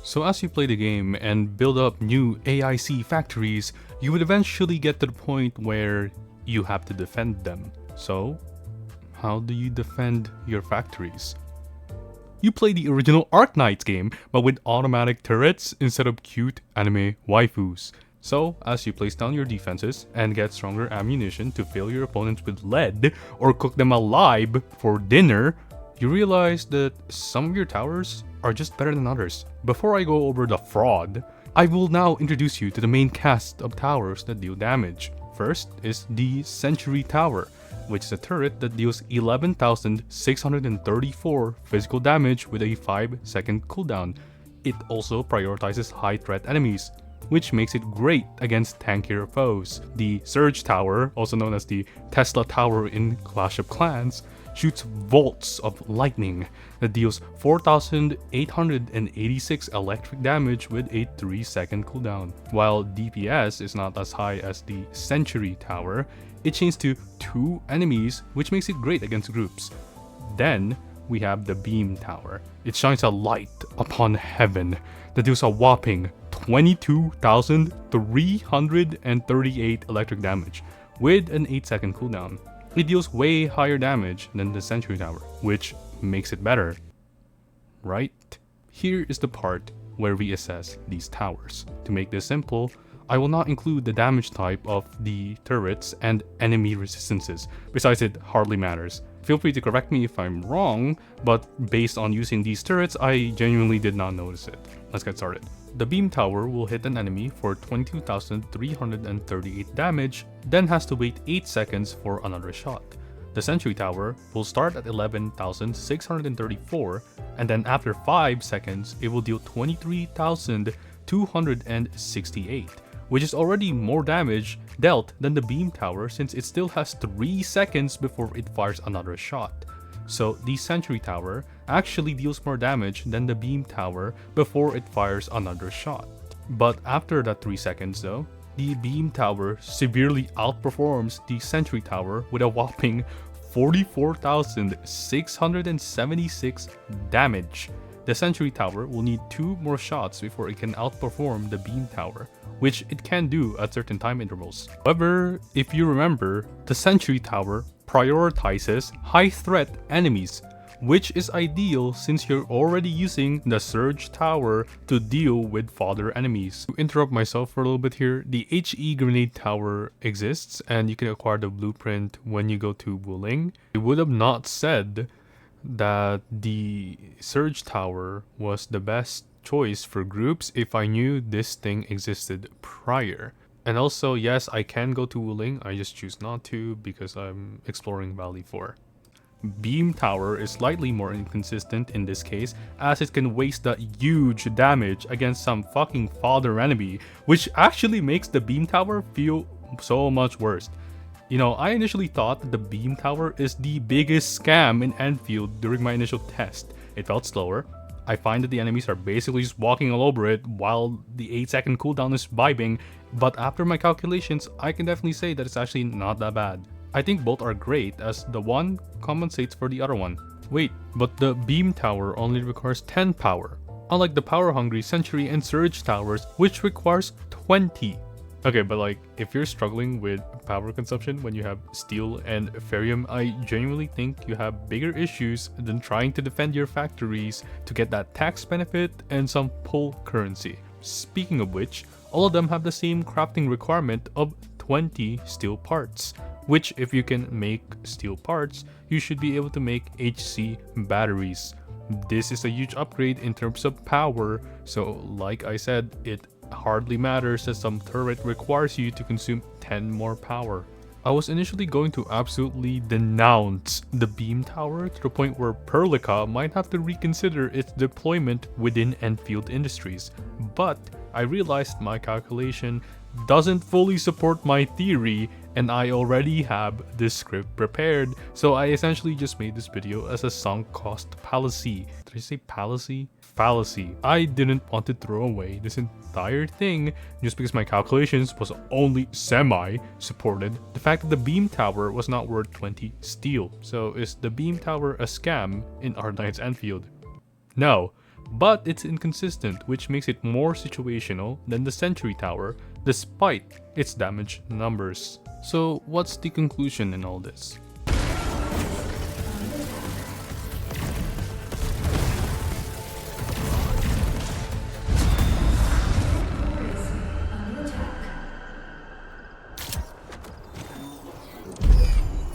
So as you play the game and build up new AIC factories, you would eventually get to the point where you have to defend them. So, how do you defend your factories? You play the original Arknights game, but with automatic turrets instead of cute anime waifus. So, as you place down your defenses and get stronger ammunition to fill your opponents with lead or cook them alive for dinner, you realize that some of your towers are just better than others. Before I go over the fraud, I will now introduce you to the main cast of towers that deal damage. First is the Sentry Tower, which is a turret that deals 11,634 physical damage with a 5-second cooldown. It also prioritizes high threat enemies, which makes it great against tankier foes. The Surge Tower, also known as the Tesla Tower in Clash of Clans, shoots bolts of lightning that deals 4,886 electric damage with a 3-second cooldown. While DPS is not as high as the Sentry Tower, it chains to 2 enemies, which makes it great against groups. Then we have the Beam Tower. It shines a light upon heaven that deals a whopping 22,338 electric damage with an 8-second cooldown. It deals way higher damage than the Sentry Tower, which makes it better, right? Here is the part where we assess these towers. To make this simple, I will not include the damage type of the turrets and enemy resistances, besides it hardly matters. Feel free to correct me if I'm wrong, but based on using these turrets, I genuinely did not notice it. Let's get started. The Beam Tower will hit an enemy for 22,338 damage, then has to wait 8 seconds for another shot. The Sentry Tower will start at 11,634, and then after 5 seconds, it will deal 23,268, which is already more damage dealt than the Beam Tower since it still has 3 seconds before it fires another shot. So the Sentry Tower actually deals more damage than the Beam Tower before it fires another shot. But after that 3 seconds though, the Beam Tower severely outperforms the Sentry Tower with a whopping 44,676 damage. The Sentry Tower will need 2 more shots before it can outperform the Beam Tower, which it can do at certain time intervals. However, if you remember, the Sentry Tower prioritizes high threat enemies, which is ideal since you're already using the Surge Tower to deal with fodder enemies. To interrupt myself for a little bit here, the HE Grenade Tower exists and you can acquire the blueprint when you go to Wuling. I would have not said that the Surge Tower was the best choice for groups if I knew this thing existed prior. And also, yes, I can go to Wuling, I just choose not to because I'm exploring Valley 4. Beam Tower is slightly more inconsistent in this case, as it can waste that huge damage against some fucking fodder enemy, which actually makes the Beam Tower feel so much worse. You know, I initially thought that the Beam Tower is the biggest scam in Endfield during my initial test. It felt slower. I find that the enemies are basically just walking all over it while the 8-second cooldown is vibing, but after my calculations, I can definitely say that it's actually not that bad. I think both are great as the one compensates for the other one. Wait, but the Beam Tower only requires 10 power, unlike the power-hungry Sentry and Surge Towers, which requires 20. Okay, but like, if you're struggling with power consumption when you have Steel and Ferrium, I genuinely think you have bigger issues than trying to defend your factories to get that tax benefit and some pull currency. Speaking of which, all of them have the same crafting requirement of 20 steel parts, which if you can make steel parts, you should be able to make HC batteries. This is a huge upgrade in terms of power, so like I said, it hardly matters that some turret requires you to consume 10 more power. I was initially going to absolutely denounce the Beam Tower to the point where Perlica might have to reconsider its deployment within Endfield Industries, but I realized my calculation doesn't fully support my theory and I already have this script prepared, so I essentially just made this video as a sunk cost fallacy. Did I say fallacy? Fallacy. I didn't want to throw away this entire thing just because my calculations was only semi-supported the fact that the Beam Tower was not worth 20 steel. So is the Beam Tower a scam in Arknights Endfield? No. but it's inconsistent, which makes it more situational than the Sentry Tower, despite its damage numbers. So what's the conclusion in all this?